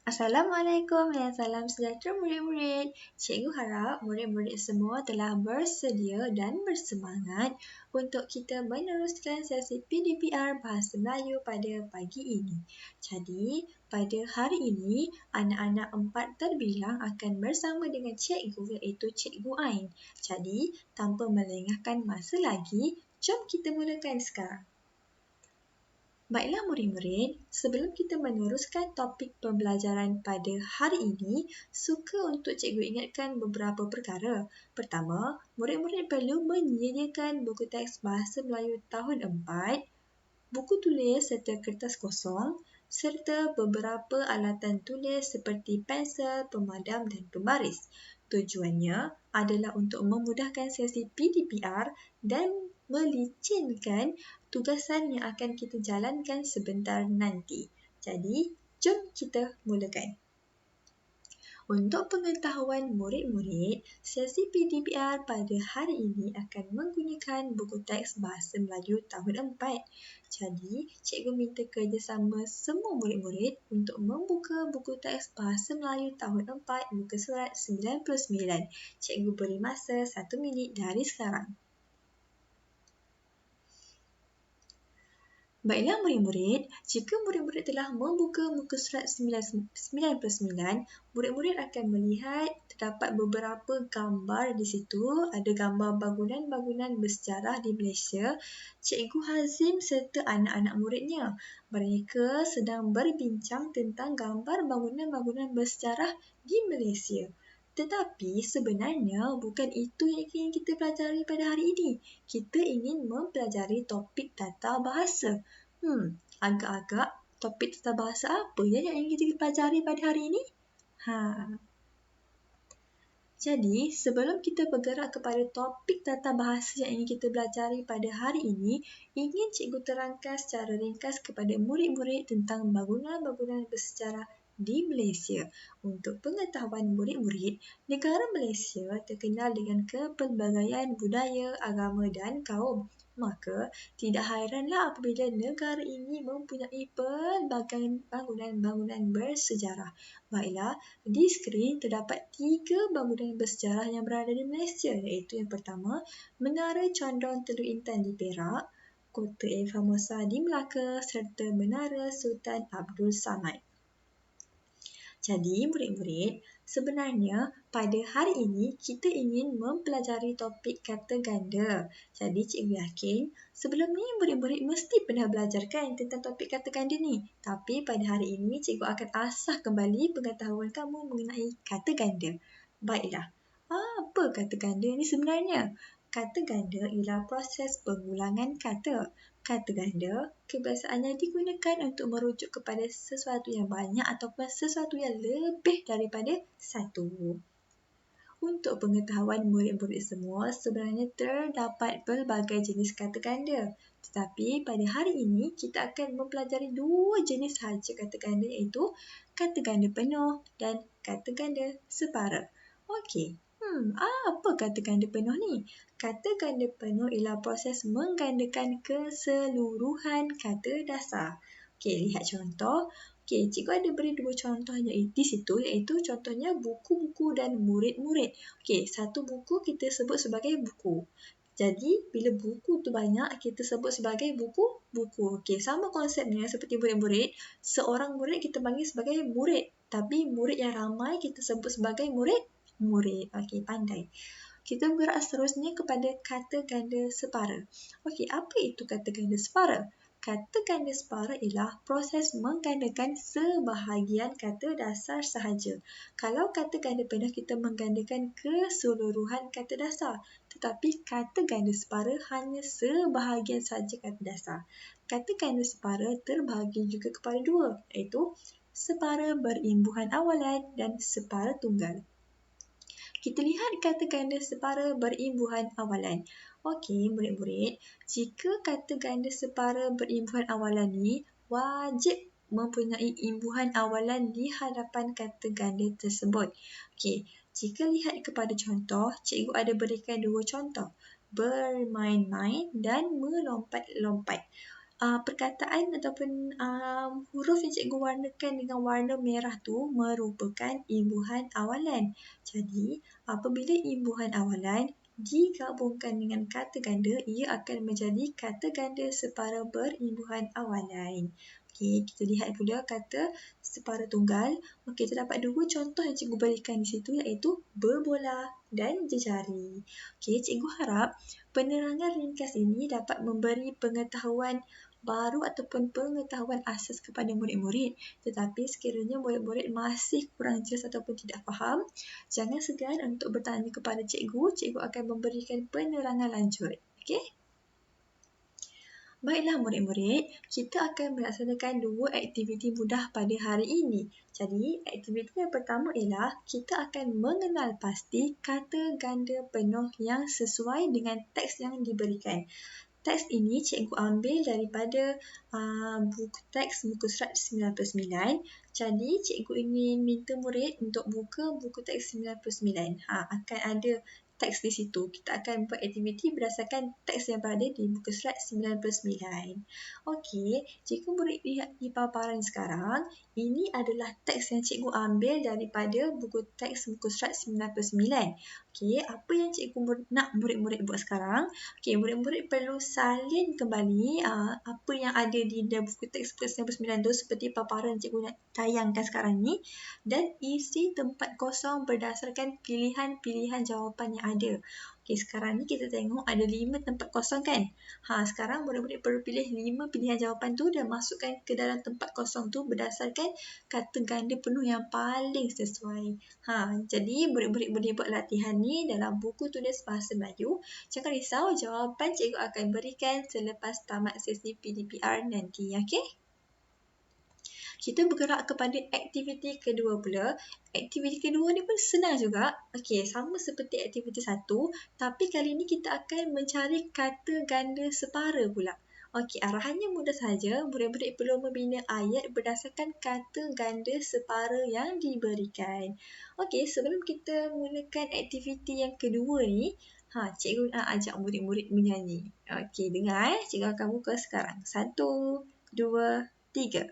Assalamualaikum dan salam sejahtera murid-murid. Cikgu harap murid-murid semua telah bersedia dan bersemangat untuk kita meneruskan sesi PDPR Bahasa Melayu pada pagi ini. Jadi, pada hari ini, anak-anak 4 terbilang akan bersama dengan cikgu iaitu Cikgu Ain. Jadi, tanpa melengahkan masa lagi, jom kita mulakan sekarang. Baiklah murid-murid, sebelum kita meneruskan topik pembelajaran pada hari ini, suka untuk cikgu ingatkan beberapa perkara. Pertama, murid-murid perlu menyediakan buku teks Bahasa Melayu tahun 4, buku tulis serta kertas kosong, serta beberapa alatan tulis seperti pensel, pemadam dan pembaris. Tujuannya adalah untuk memudahkan sesi PDPR dan melicinkan tugasan yang akan kita jalankan sebentar nanti. Jadi, jom kita mulakan. Untuk pengetahuan murid-murid, sesi PDPR pada hari ini akan menggunakan buku teks Bahasa Melayu tahun 4. Jadi, cikgu minta kerjasama semua murid-murid untuk membuka buku teks Bahasa Melayu tahun 4 muka surat 99. Cikgu beri masa 1 minit dari sekarang. Baiklah murid-murid, jika murid-murid telah membuka muka surat 99, murid-murid akan melihat terdapat beberapa gambar di situ. Ada gambar bangunan-bangunan bersejarah di Malaysia. Cikgu Hazim serta anak-anak muridnya. Mereka sedang berbincang tentang gambar bangunan-bangunan bersejarah di Malaysia. Tetapi sebenarnya bukan itu yang ingin kita pelajari pada hari ini. Kita ingin mempelajari topik tata bahasa. Agak-agak topik tata bahasa apa yang ingin kita pelajari pada hari ini? Jadi, sebelum kita bergerak kepada topik tata bahasa yang ingin kita pelajari pada hari ini, ingin cikgu terangkan secara ringkas kepada murid-murid tentang bangunan-bangunan bersejarah di Malaysia. Untuk pengetahuan murid-murid, negara Malaysia terkenal dengan kepelbagaian budaya, agama dan kaum. Maka, tidak hairanlah apabila negara ini mempunyai pelbagai bangunan-bangunan bersejarah. Baiklah, di skrin terdapat 3 bangunan bersejarah yang berada di Malaysia, iaitu yang pertama, Menara Condong Teluk Intan di Perak, Kota Air Formosa di Melaka serta Menara Sultan Abdul Samad. Jadi, murid-murid, sebenarnya pada hari ini kita ingin mempelajari topik kata ganda. Jadi, cikgu yakin sebelum ni murid-murid mesti pernah belajar kan tentang topik kata ganda ni. Tapi pada hari ini cikgu akan asah kembali pengetahuan kamu mengenai kata ganda. Baiklah, apa kata ganda ni sebenarnya? Kata ganda ialah proses pengulangan kata. Kata ganda kebiasaannya digunakan untuk merujuk kepada sesuatu yang banyak ataupun sesuatu yang lebih daripada satu. Untuk pengetahuan murid-murid semua, sebenarnya terdapat pelbagai jenis kata ganda. Tetapi pada hari ini, kita akan mempelajari 2 jenis sahaja kata ganda, iaitu kata ganda penuh dan kata ganda separa. Okey. Apa kata ganda penuh ni? Kata ganda penuh ialah proses menggandakan keseluruhan kata dasar. Okey, lihat contoh. Okey, cikgu ada beri 2 contoh di situ, iaitu contohnya buku-buku dan murid-murid. Okey, satu buku kita sebut sebagai buku. Jadi, bila buku tu banyak, kita sebut sebagai buku-buku. Okey, sama konsepnya seperti murid-murid. Seorang murid kita panggil sebagai murid. Tapi murid yang ramai kita sebut sebagai murid. Okey, pandai. Kita bergerak seterusnya kepada kata ganda separa. Okey, apa itu kata ganda separa? Kata ganda separa ialah proses menggandakan sebahagian kata dasar sahaja. Kalau kata ganda penuh, kita menggandakan keseluruhan kata dasar. Tetapi kata ganda separa hanya sebahagian sahaja kata dasar. Kata ganda separa terbahagi juga kepada 2, iaitu separa berimbuhan awalan dan separa tunggal. Kita lihat kata ganda separa berimbuhan awalan. Okey, murid-murid, jika kata ganda separa berimbuhan awalan ni wajib mempunyai imbuhan awalan di hadapan kata ganda tersebut. Okey, jika lihat kepada contoh, cikgu ada berikan 2 contoh. Bermain-main dan melompat-lompat. perkataan ataupun huruf yang cikgu warnakan dengan warna merah tu merupakan imbuhan awalan. Jadi, apabila imbuhan awalan digabungkan dengan kata ganda, ia akan menjadi kata ganda separa berimbuhan awalan. Okey, kita lihat pula kata separa tunggal. Okey, terdapat dua contoh yang cikgu berikan di situ iaitu berbola dan jejari. Okey, cikgu harap penerangan ringkas ini dapat memberi pengetahuan baru ataupun pengetahuan asas kepada murid-murid. Tetapi sekiranya murid-murid masih kurang jelas ataupun tidak faham, jangan segan untuk bertanya kepada cikgu. Cikgu akan memberikan penerangan lanjut. Okey? Baiklah murid-murid, kita akan melaksanakan dua aktiviti mudah pada hari ini. Jadi, aktiviti yang pertama ialah kita akan mengenal pasti kata ganda penuh yang sesuai dengan teks yang diberikan. Teks ini cikgu ambil daripada buku teks muka surat 99. Jadi, cikgu ingin minta murid untuk buka buku teks 99. Akan ada teks di situ. Kita akan buat aktiviti berdasarkan teks yang berada di muka surat 99. Okey, jika murid lihat di paparan sekarang, ini adalah teks yang cikgu ambil daripada buku teks muka surat 99. Okey, apa yang cikgu nak murid-murid buat sekarang? Okey, murid-murid perlu salin kembali apa yang ada di dalam buku teks muka 99 tu seperti paparan cikgu nak tayangkan sekarang ni, dan isi tempat kosong berdasarkan pilihan-pilihan jawapan yang ada. Okey, sekarang ni kita tengok ada 5 tempat kosong kan? Sekarang murid-murid perlu pilih 5 pilihan jawapan tu dan masukkan ke dalam tempat kosong tu berdasarkan kata ganda penuh yang paling sesuai. Jadi murid-murid boleh buat latihan ni dalam buku tulis bahasa Melayu. Jangan risau, jawapan cikgu akan berikan selepas tamat sesi PDPR nanti. Okey? Kita bergerak kepada aktiviti kedua pula. Aktiviti kedua ni pun senang juga. Okey, sama seperti aktiviti satu, tapi kali ni kita akan mencari kata ganda separa pula. Okey, arahannya mudah saja. Murid-murid perlu membina ayat berdasarkan kata ganda separa yang diberikan. Okey, sebelum kita mulakan aktiviti yang kedua ni, cikgu nak ajak murid-murid menyanyi. Okey, dengar cikgu akan buka sekarang. 1, 2, 3.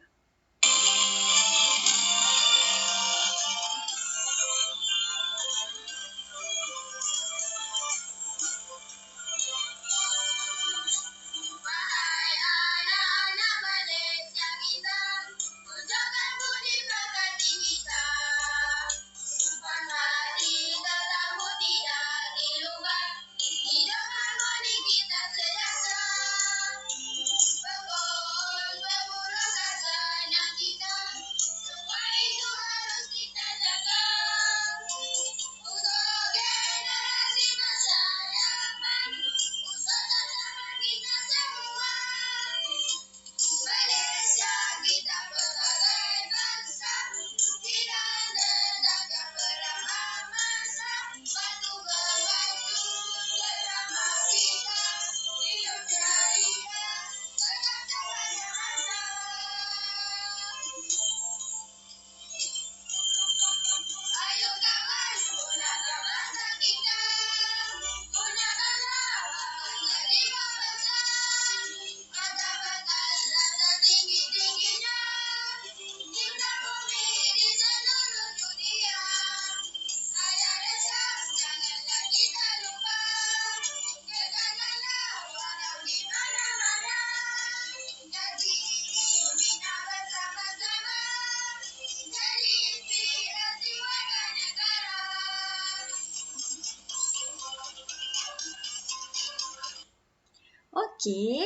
Okey,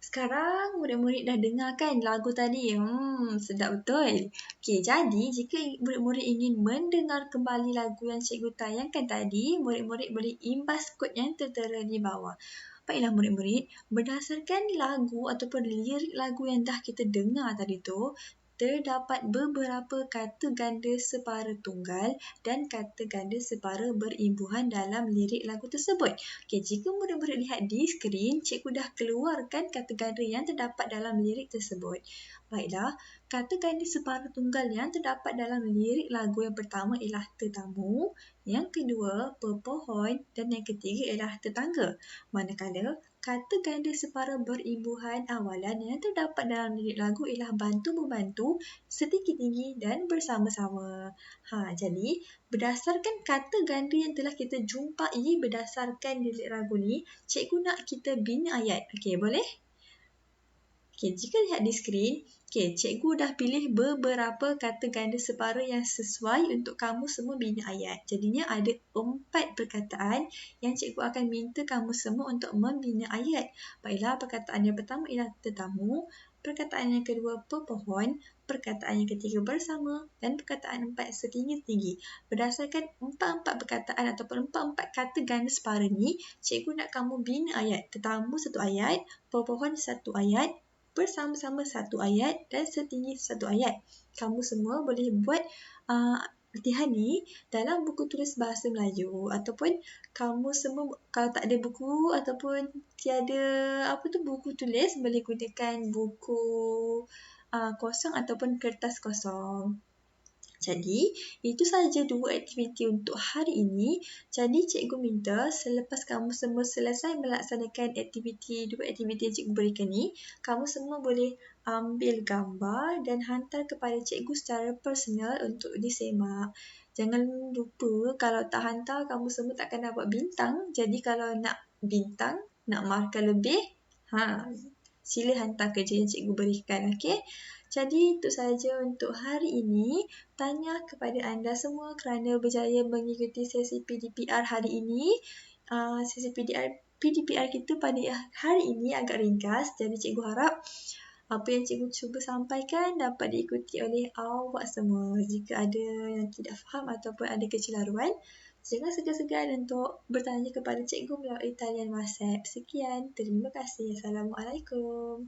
sekarang murid-murid dah dengar kan lagu tadi? Sedap betul. Okey, jadi jika murid-murid ingin mendengar kembali lagu yang cikgu tayangkan tadi, murid-murid boleh imbas kod yang tertera di bawah. Baiklah murid-murid, berdasarkan lagu ataupun lirik lagu yang dah kita dengar tadi tu, terdapat beberapa kata ganda separa tunggal dan kata ganda separa berimbuhan dalam lirik lagu tersebut. Okey, jika murid-murid lihat di skrin, cikgu dah keluarkan kata ganda yang terdapat dalam lirik tersebut. Baiklah, kata ganda separa tunggal yang terdapat dalam lirik lagu yang pertama ialah tetamu, yang kedua pepohon dan yang ketiga ialah tetangga. Manakala kata ganda separa berimbuhan awalan yang terdapat dalam lirik lagu ialah bantu-membantu, setinggi-tinggi dan bersama-sama. Jadi, berdasarkan kata ganda yang telah kita jumpai berdasarkan lirik lagu ni, cikgu nak kita bina ayat. Okey, boleh? Okey, jika lihat di skrin, cikgu dah pilih beberapa kata ganda separa yang sesuai untuk kamu semua bina ayat. Jadinya ada 4 perkataan yang cikgu akan minta kamu semua untuk membina ayat. Baiklah, perkataan yang pertama ialah tetamu, perkataan yang kedua pepohon, perkataan yang ketiga bersama dan perkataan 4 setinggi-tinggi. Berdasarkan 4 perkataan ataupun 4 kata ganda separa ni, cikgu nak kamu bina ayat. Tetamu 1 ayat, pepohon 1 ayat, bersama-sama 1 ayat dan setinggi 1 ayat. Kamu semua boleh buat latihan ni dalam buku tulis bahasa Melayu ataupun kamu semua kalau tak ada buku ataupun tiada buku tulis, boleh gunakan buku kosong ataupun kertas kosong. Jadi, itu sahaja 2 aktiviti untuk hari ini. Jadi, cikgu minta selepas kamu semua selesai melaksanakan 2 aktiviti yang cikgu berikan ni, kamu semua boleh ambil gambar dan hantar kepada cikgu secara personal untuk disemak. Jangan lupa, kalau tak hantar, kamu semua takkan dapat bintang. Jadi, kalau nak bintang, nak markah lebih, sila hantar kerja yang cikgu berikan, okey? Jadi, itu sahaja untuk hari ini. Tanya kepada anda semua kerana berjaya mengikuti sesi PDPR hari ini. Sesi PDPR kita pada hari ini agak ringkas. Jadi, cikgu harap apa yang cikgu cuba sampaikan dapat diikuti oleh awak semua. Jika ada yang tidak faham ataupun ada kecelaruan, jangan segan-segan untuk bertanya kepada cikgu melalui talian WhatsApp. Sekian, terima kasih. Assalamualaikum.